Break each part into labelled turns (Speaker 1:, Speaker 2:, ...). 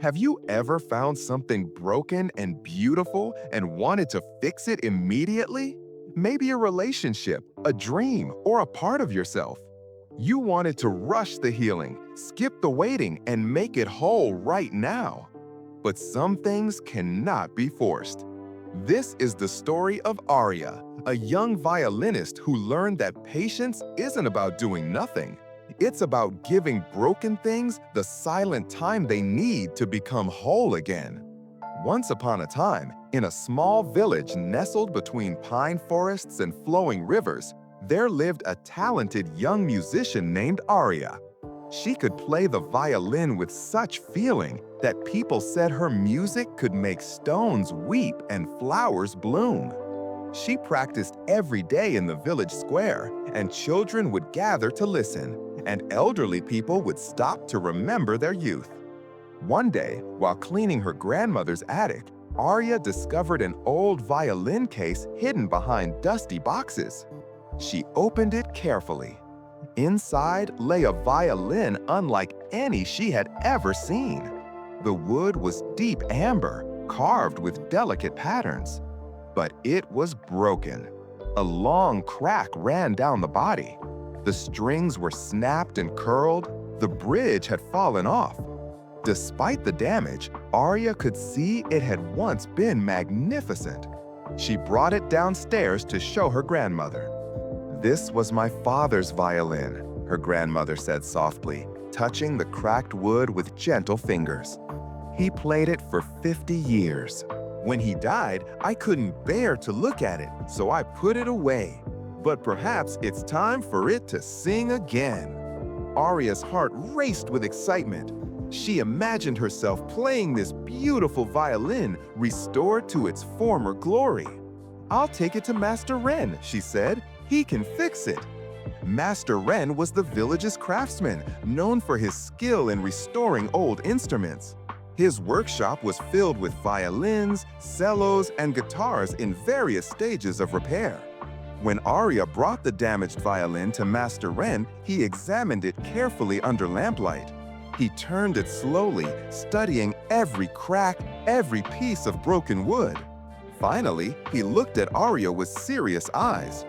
Speaker 1: Have you ever found something broken and beautiful and wanted to fix it immediately? Maybe a relationship, a dream, or a part of yourself. You wanted to rush the healing, skip the waiting, and make it whole right now. But some things cannot be forced. This is the story of Aria, a young violinist who learned that patience isn't about doing nothing. It's about giving broken things the silent time they need to become whole again. Once upon a time, in a small village nestled between pine forests and flowing rivers, there lived a talented young musician named Aria. She could play the violin with such feeling that people said her music could make stones weep and flowers bloom. She practiced every day in the village square, and children would gather to listen, and elderly people would stop to remember their youth. One day, while cleaning her grandmother's attic, Aria discovered an old violin case hidden behind dusty boxes. She opened it carefully. Inside lay a violin unlike any she had ever seen. The wood was deep amber, carved with delicate patterns. But it was broken. A long crack ran down the body. The strings were snapped and curled. The bridge had fallen off. Despite the damage, Aria could see it had once been magnificent. She brought it downstairs to show her grandmother. "This was my father's violin," her grandmother said softly, touching the cracked wood with gentle fingers. "He played it for 50 years. When he died, I couldn't bear to look at it, so I put it away. But perhaps it's time for it to sing again." Aria's heart raced with excitement. She imagined herself playing this beautiful violin restored to its former glory. "I'll take it to Master Wren," she said. "He can fix it." Master Wren was the village's craftsman, known for his skill in restoring old instruments. His workshop was filled with violins, cellos, and guitars in various stages of repair. When Aria brought the damaged violin to Master Wren, he examined it carefully under lamplight. He turned it slowly, studying every crack, every piece of broken wood. Finally, he looked at Aria with serious eyes.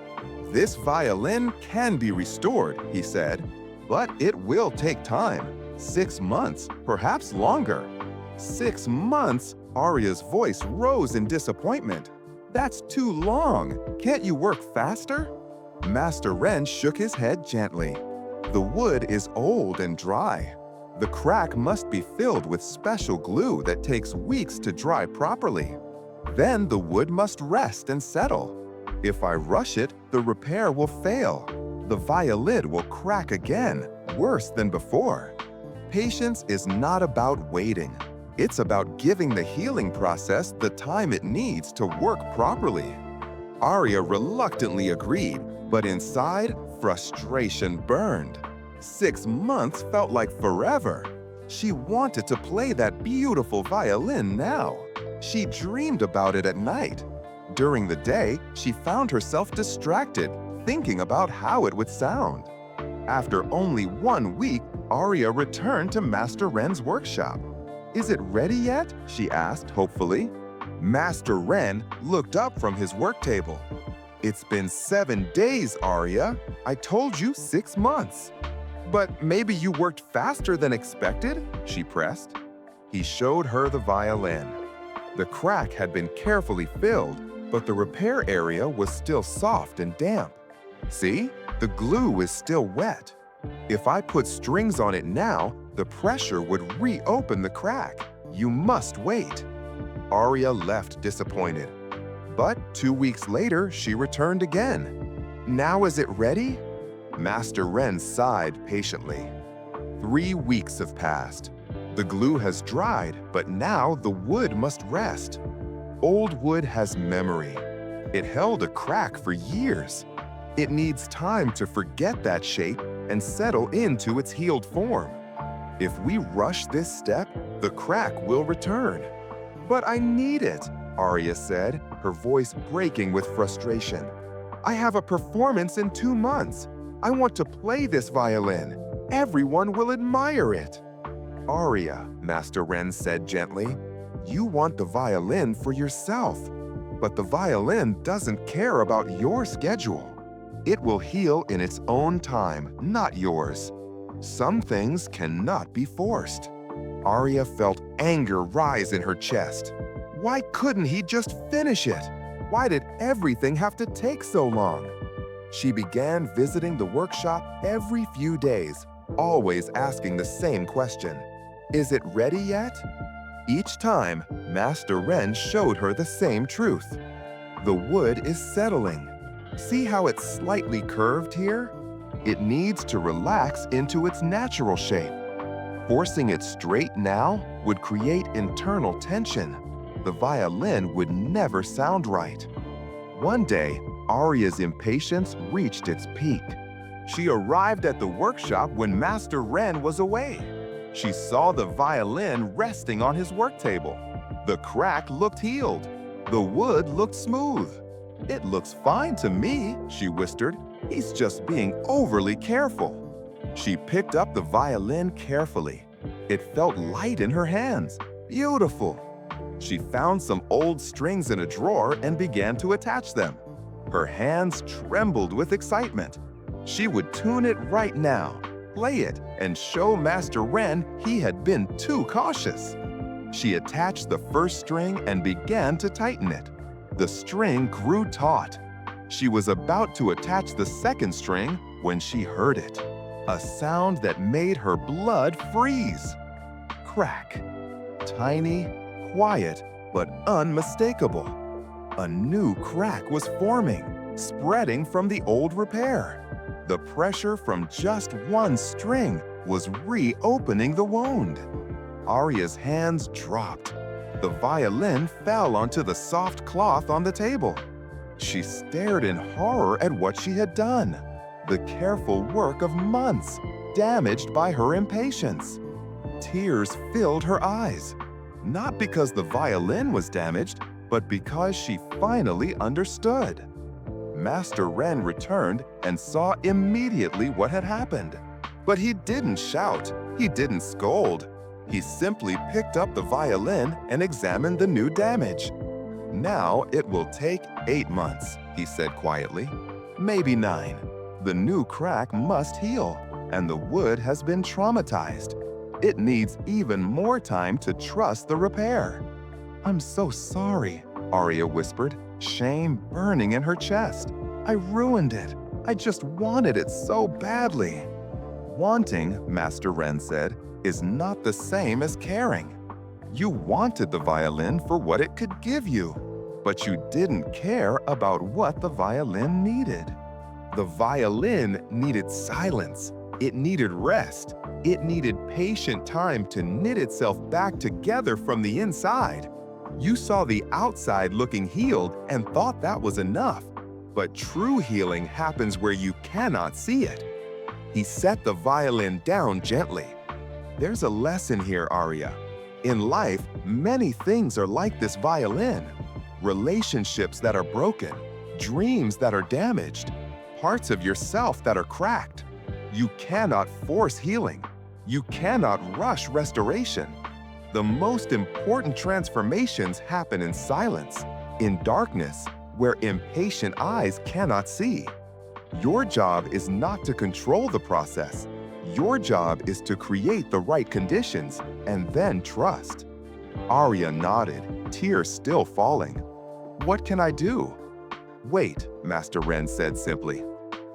Speaker 1: "This violin can be restored," he said, "but it will take time. 6 months, perhaps longer." 6 months? Aria's voice rose in disappointment. "That's too long. Can't you work faster?" Master Wren shook his head gently. "The wood is old and dry. The crack must be filled with special glue that takes weeks to dry properly. Then the wood must rest and settle. If I rush it, the repair will fail. The violin will crack again, worse than before." Patience is not about waiting. It's about giving the healing process the time it needs to work properly. Aria reluctantly agreed, but inside, frustration burned. 6 months felt like forever. She wanted to play that beautiful violin now. She dreamed about it at night. During the day, she found herself distracted, thinking about how it would sound. After only 1 week, Aria returned to Master Wren's workshop. "Is it ready yet?" she asked hopefully. Master Wren looked up from his work table. "It's been 7 days, Aria. I told you 6 months." "But maybe you worked faster than expected?" she pressed. He showed her the violin. The crack had been carefully filled, but the repair area was still soft and damp. "See? The glue is still wet. If I put strings on it now, the pressure would reopen the crack. You must wait." Aria left disappointed. But 2 weeks later, she returned again. "Now is it ready?" Master Wren sighed patiently. 3 weeks have passed. The glue has dried, but now the wood must rest. Old wood has memory. It held a crack for years. It needs time to forget that shape and settle into its healed form. If we rush this step, the crack will return. "But I need it," Aria said, her voice breaking with frustration. "I have a performance in 2 months. I want to play this violin. Everyone will admire it." Aria, Master Ren said gently, you want the violin for yourself, but the violin doesn't care about your schedule. It will heal in its own time, not yours. Some things cannot be forced. Aria felt anger rise in her chest. Why couldn't he just finish it? Why did everything have to take so long? She began visiting the workshop every few days, always asking the same question. Is it ready yet? Each time, Master Ren showed her the same truth. The wood is settling. See how it's slightly curved here? It needs to relax into its natural shape. Forcing it straight now would create internal tension. The violin would never sound right. One day, Aria's impatience reached its peak. She arrived at the workshop when Master Ren was away. She saw the violin resting on his work table. The crack looked healed. The wood looked smooth. It looks fine to me, she whispered. He's just being overly careful. She picked up the violin carefully. It felt light in her hands. Beautiful. She found some old strings in a drawer and began to attach them. Her hands trembled with excitement. She would tune it right now, play it, and show Master Ren he had been too cautious. She attached the first string and began to tighten it. The string grew taut. She was about to attach the second string when she heard it. A sound that made her blood freeze. Crack. Tiny, quiet, but unmistakable. A new crack was forming, spreading from the old repair. The pressure from just one string was reopening the wound. Aria's hands dropped. The violin fell onto the soft cloth on the table. She stared in horror at what she had done. The careful work of months, damaged by her impatience. Tears filled her eyes, not because the violin was damaged, but because she finally understood. Master Ren returned and saw immediately what had happened. But he didn't shout, he didn't scold. He simply picked up the violin and examined the new damage. Now it will take 8 months, he said quietly. Maybe 9. The new crack must heal, and the wood has been traumatized. It needs even more time to trust the repair. I'm so sorry, Aria whispered, shame burning in her chest. I ruined it. I just wanted it so badly. Wanting, Master Ren said, is not the same as caring. You wanted the violin for what it could give you, but you didn't care about what the violin needed. The violin needed silence. It needed rest. It needed patient time to knit itself back together from the inside. You saw the outside looking healed and thought that was enough. But true healing happens where you cannot see it. He set the violin down gently. There's a lesson here, Aria. In life, many things are like this violin. Relationships that are broken, dreams that are damaged, parts of yourself that are cracked. You cannot force healing. You cannot rush restoration. The most important transformations happen in silence, in darkness, where impatient eyes cannot see. Your job is not to control the process. Your job is to create the right conditions and then trust. Aria nodded, tears still falling. What can I do? Wait, Master Ren said simply.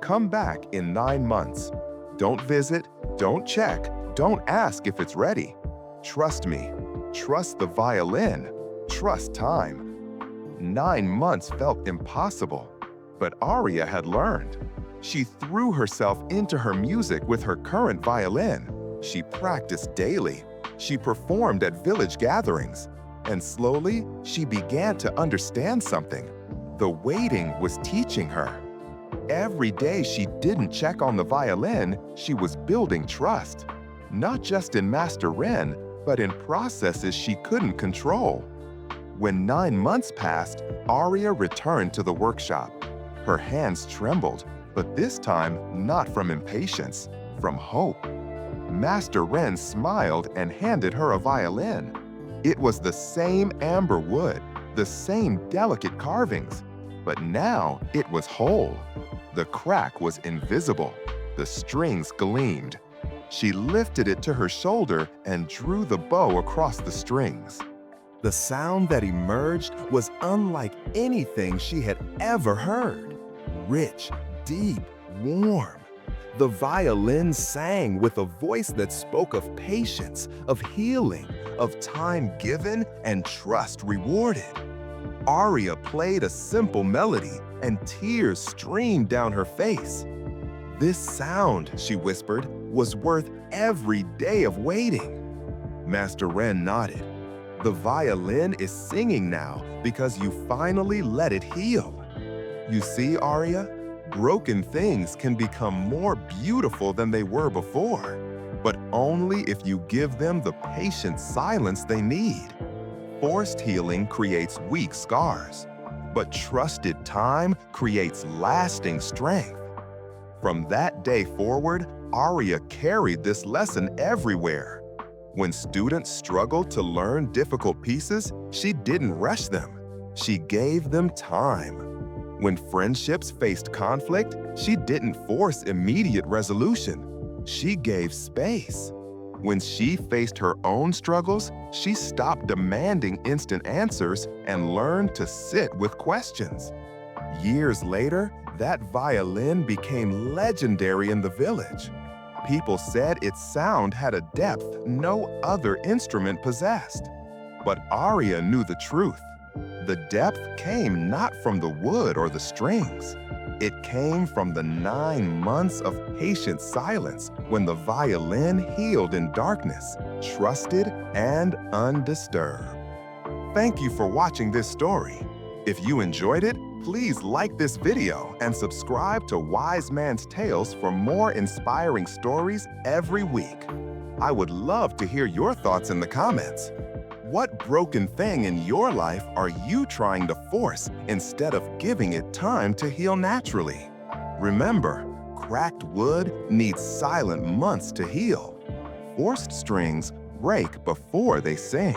Speaker 1: Come back in 9 months. Don't visit, don't check, don't ask if it's ready. Trust me. Trust the violin. Trust time. 9 months felt impossible, but Aria had learned. She threw herself into her music with her current violin. She practiced daily. She performed at village gatherings. And slowly, she began to understand something. The waiting was teaching her. Every day she didn't check on the violin, she was building trust. Not just in Master Ren, but in processes she couldn't control. When 9 months passed, Aria returned to the workshop. Her hands trembled, but this time not from impatience, from hope. Master Wren smiled and handed her a violin. It was the same amber wood, the same delicate carvings, but now it was whole. The crack was invisible. The strings gleamed. She lifted it to her shoulder and drew the bow across the strings. The sound that emerged was unlike anything she had ever heard. Rich, deep, warm. The violin sang with a voice that spoke of patience, of healing, of time given and trust rewarded. Aria played a simple melody, and tears streamed down her face. "This sound," she whispered, "was worth every day of waiting." Master Wren nodded. "The violin is singing now because you finally let it heal." You see, Aria, broken things can become more beautiful than they were before, but only if you give them the patient silence they need. Forced healing creates weak scars, but trusted time creates lasting strength. From that day forward, Aria carried this lesson everywhere. When students struggled to learn difficult pieces, she didn't rush them. She gave them time. When friendships faced conflict, she didn't force immediate resolution. She gave space. When she faced her own struggles, she stopped demanding instant answers and learned to sit with questions. Years later, that violin became legendary in the village. People said its sound had a depth no other instrument possessed. But Aria knew the truth. The depth came not from the wood or the strings. It came from the 9 months of patient silence when the violin healed in darkness, trusted and undisturbed. Thank you for watching this story. If you enjoyed it, please like this video and subscribe to Wise Man's Tales for more inspiring stories every week. I would love to hear your thoughts in the comments. What broken thing in your life are you trying to force instead of giving it time to heal naturally? Remember, cracked wood needs silent months to heal. Forced strings break before they sing.